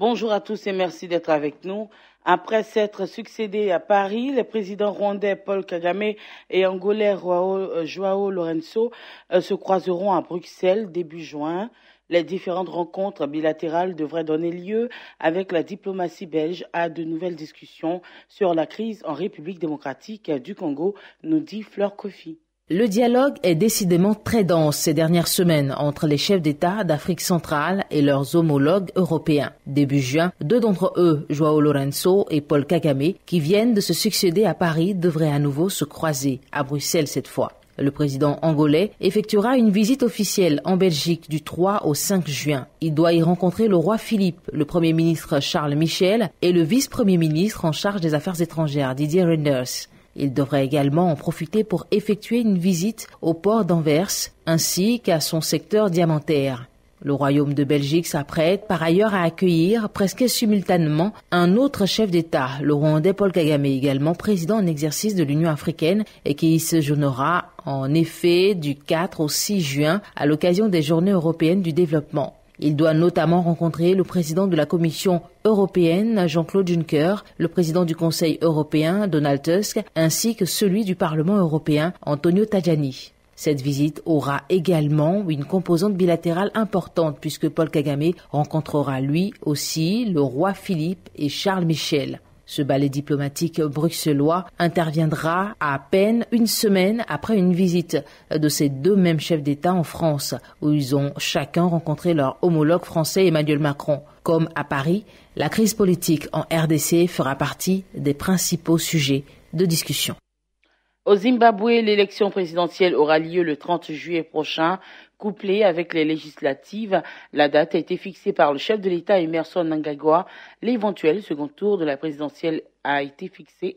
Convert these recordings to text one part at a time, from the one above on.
Bonjour à tous et merci d'être avec nous. Après s'être succédé à Paris, les présidents rwandais Paul Kagame et angolais João Lourenço se croiseront à Bruxelles début juin. Les différentes rencontres bilatérales devraient donner lieu avec la diplomatie belge à de nouvelles discussions sur la crise en République démocratique du Congo, nous dit Fleur Kofi. Le dialogue est décidément très dense ces dernières semaines entre les chefs d'État d'Afrique centrale et leurs homologues européens. Début juin, deux d'entre eux, João Lourenço et Paul Kagame, qui viennent de se succéder à Paris, devraient à nouveau se croiser, à Bruxelles cette fois. Le président angolais effectuera une visite officielle en Belgique du 3 au 5 juin. Il doit y rencontrer le roi Philippe, le premier ministre Charles Michel et le vice-premier ministre en charge des affaires étrangères Didier Reynders. Il devrait également en profiter pour effectuer une visite au port d'Anvers ainsi qu'à son secteur diamantaire. Le Royaume de Belgique s'apprête par ailleurs à accueillir presque simultanément un autre chef d'État, le Rwandais Paul Kagame, également président en exercice de l'Union africaine et qui séjournera en effet du 4 au 6 juin à l'occasion des Journées européennes du développement. Il doit notamment rencontrer le président de la Commission européenne, Jean-Claude Juncker, le président du Conseil européen, Donald Tusk, ainsi que celui du Parlement européen, Antonio Tajani. Cette visite aura également une composante bilatérale importante puisque Paul Kagame rencontrera lui aussi le roi Philippe et Charles Michel. Ce ballet diplomatique bruxellois interviendra à peine une semaine après une visite de ces deux mêmes chefs d'État en France, où ils ont chacun rencontré leur homologue français Emmanuel Macron. Comme à Paris, la crise politique en RDC fera partie des principaux sujets de discussion. Au Zimbabwe, l'élection présidentielle aura lieu le 30 juillet prochain, couplée avec les législatives. La date a été fixée par le chef de l'État Emmerson Mnangagwa. L'éventuel second tour de la présidentielle a été fixé,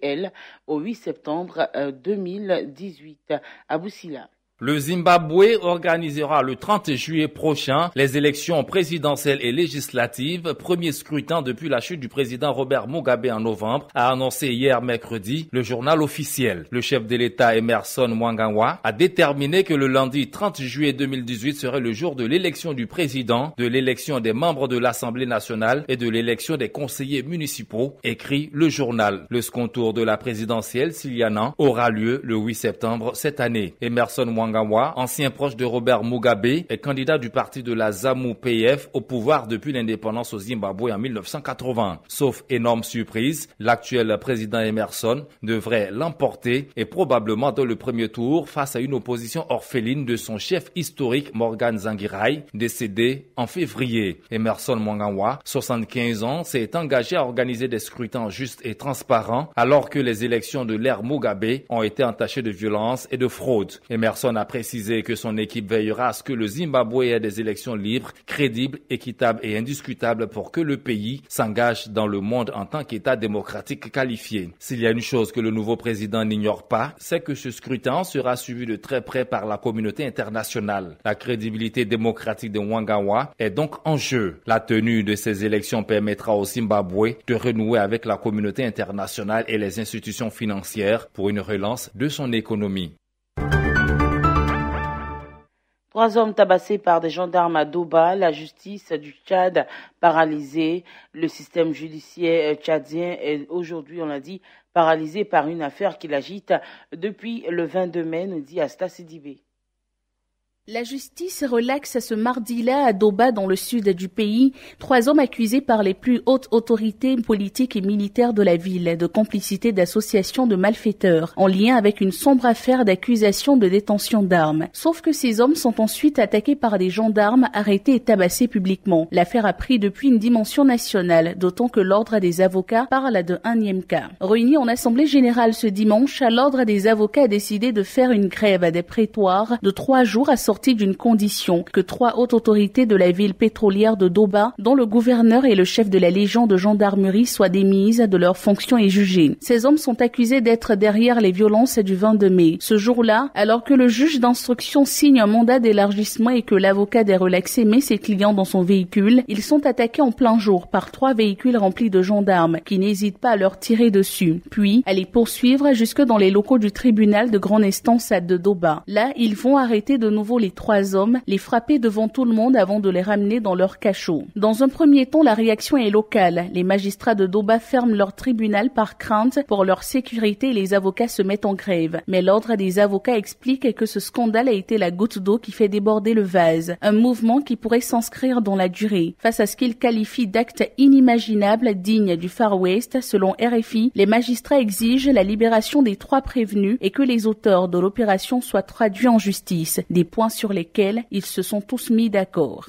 au 8 septembre 2018 à Boussila. Le Zimbabwe organisera le 30 juillet prochain les élections présidentielles et législatives, premier scrutin depuis la chute du président Robert Mugabe en novembre, a annoncé hier mercredi le journal officiel. Le chef de l'État Emmerson Mnangagwa a déterminé que le lundi 30 juillet 2018 serait le jour de l'élection du président, de l'élection des membres de l'Assemblée nationale et de l'élection des conseillers municipaux, écrit le journal. Le second tour de la présidentielle, s'il y en a, aura lieu le 8 septembre cette année. Emmerson Mnangagwa, ancien proche de Robert Mugabe, est candidat du parti de la ZANU-PF au pouvoir depuis l'indépendance au Zimbabwe en 1980. Sauf énorme surprise, l'actuel président Emmerson devrait l'emporter et probablement dans le premier tour face à une opposition orpheline de son chef historique Morgan Tsvangirai, décédé en février. Emmerson Mnangagwa, 75 ans, s'est engagé à organiser des scrutins justes et transparents alors que les élections de l'ère Mugabe ont été entachées de violence et de fraude. Emmerson a précisé que son équipe veillera à ce que le Zimbabwe ait des élections libres, crédibles, équitables et indiscutables pour que le pays s'engage dans le monde en tant qu'État démocratique qualifié. S'il y a une chose que le nouveau président n'ignore pas, c'est que ce scrutin sera suivi de très près par la communauté internationale. La crédibilité démocratique de Mnangagwa est donc en jeu. La tenue de ces élections permettra au Zimbabwe de renouer avec la communauté internationale et les institutions financières pour une relance de son économie. 3 hommes tabassés par des gendarmes à Doba, la justice du Tchad paralysée. Le système judiciaire tchadien est aujourd'hui, on l'a dit, paralysé par une affaire qui l'agite depuis le 22 mai, nous dit Asta Sidibé. La justice relaxe ce mardi-là à Doba, dans le sud du pays, 3 hommes accusés par les plus hautes autorités politiques et militaires de la ville de complicité d'associations de malfaiteurs, en lien avec une sombre affaire d'accusation de détention d'armes. Sauf que ces hommes sont ensuite attaqués par des gendarmes, arrêtés et tabassés publiquement. L'affaire a pris depuis une dimension nationale, d'autant que l'ordre des avocats parle de 1e cas. Réunis en assemblée générale ce dimanche, l'ordre des avocats a décidé de faire une grève à des prétoires de 3 jours à sortie d'une condition, que 3 hautes autorités de la ville pétrolière de Doba, dont le gouverneur et le chef de la légion de gendarmerie, soient démises de leurs fonctions et jugées. Ces hommes sont accusés d'être derrière les violences du 22 mai. Ce jour-là, alors que le juge d'instruction signe un mandat d'élargissement et que l'avocat est relaxé met ses clients dans son véhicule, ils sont attaqués en plein jour par 3 véhicules remplis de gendarmes qui n'hésitent pas à leur tirer dessus, puis à les poursuivre jusque dans les locaux du tribunal de grande instance de Doba. Là, ils vont arrêter de nouveau les 3 hommes, les frapper devant tout le monde avant de les ramener dans leur cachot. Dans un premier temps, la réaction est locale. Les magistrats de Doba ferment leur tribunal par crainte pour leur sécurité et les avocats se mettent en grève. Mais l'ordre des avocats explique que ce scandale a été la goutte d'eau qui fait déborder le vase. Un mouvement qui pourrait s'inscrire dans la durée. Face à ce qu'ils qualifient d'actes inimaginables dignes du Far West, selon RFI, les magistrats exigent la libération des 3 prévenus et que les auteurs de l'opération soient traduits en justice. Des points sur lesquels ils se sont tous mis d'accord.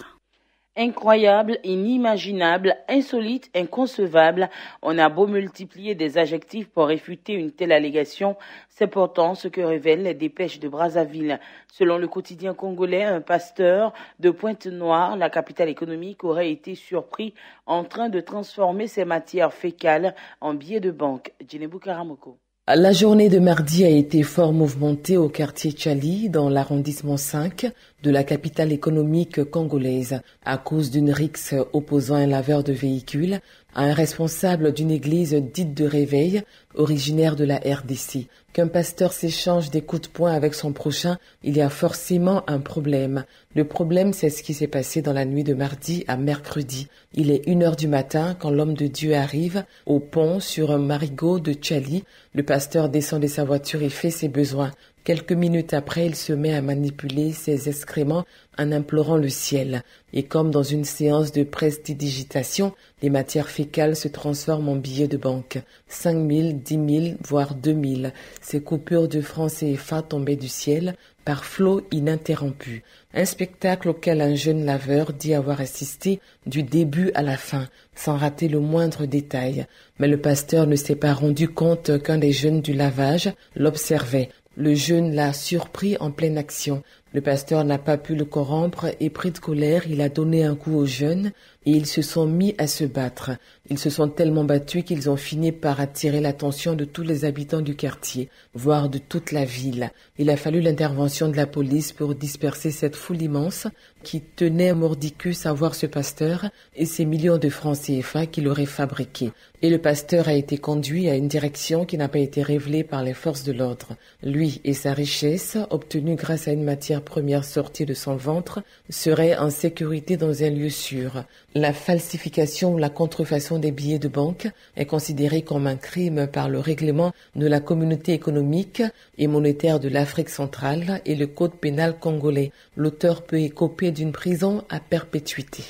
Incroyable, inimaginable, insolite, inconcevable. On a beau multiplier des adjectifs pour réfuter une telle allégation, c'est pourtant ce que révèlent les dépêches de Brazzaville. Selon le quotidien congolais, un pasteur de Pointe-Noire, la capitale économique, aurait été surpris en train de transformer ses matières fécales en billets de banque. Djinebou Karamoko. La journée de mardi a été fort mouvementée au quartier Tchali, dans l'arrondissement 5 de la capitale économique congolaise, à cause d'une rixe opposant un laveur de véhicules à un responsable d'une église dite de réveil, originaire de la RDC. Qu'un pasteur s'échange des coups de poing avec son prochain, il y a forcément un problème. Le problème, c'est ce qui s'est passé dans la nuit de mardi à mercredi. Il est 1h du matin quand l'homme de Dieu arrive au pont sur un marigot de Tchali. Le pasteur descend de sa voiture et fait ses besoins. Quelques minutes après, il se met à manipuler ses excréments en implorant le ciel. Et comme dans une séance de prestidigitation, les matières fécales se transforment en billets de banque. 5 000, 10 000, voire 2 000. Ces coupures de francs CFA tombaient du ciel par flot ininterrompu. Un spectacle auquel un jeune laveur dit avoir assisté du début à la fin, sans rater le moindre détail. Mais le pasteur ne s'est pas rendu compte qu'un des jeunes du lavage l'observait. Le jeune l'a surpris en pleine action. Le pasteur n'a pas pu le corrompre et pris de colère, il a donné un coup aux jeunes et ils se sont mis à se battre. Ils se sont tellement battus qu'ils ont fini par attirer l'attention de tous les habitants du quartier, voire de toute la ville. Il a fallu l'intervention de la police pour disperser cette foule immense qui tenait mordicus à voir ce pasteur et ces millions de francs CFA qu'il aurait fabriqués. Et le pasteur a été conduit à une direction qui n'a pas été révélée par les forces de l'ordre. Lui et sa richesse, obtenue grâce à une matière première sortie de son ventre, seraient en sécurité dans un lieu sûr. La falsification ou la contrefaçon des billets de banque est considérée comme un crime par le règlement de la communauté économique et monétaire de l'Afrique centrale et le code pénal congolais. L'auteur peut écoper d'une prison à perpétuité.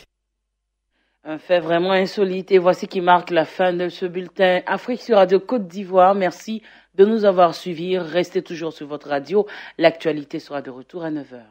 Un fait vraiment insolite et voici qui marque la fin de ce bulletin Afrique sur Radio Côte d'Ivoire. Merci de nous avoir suivis. Restez toujours sur votre radio. L'actualité sera de retour à 9h.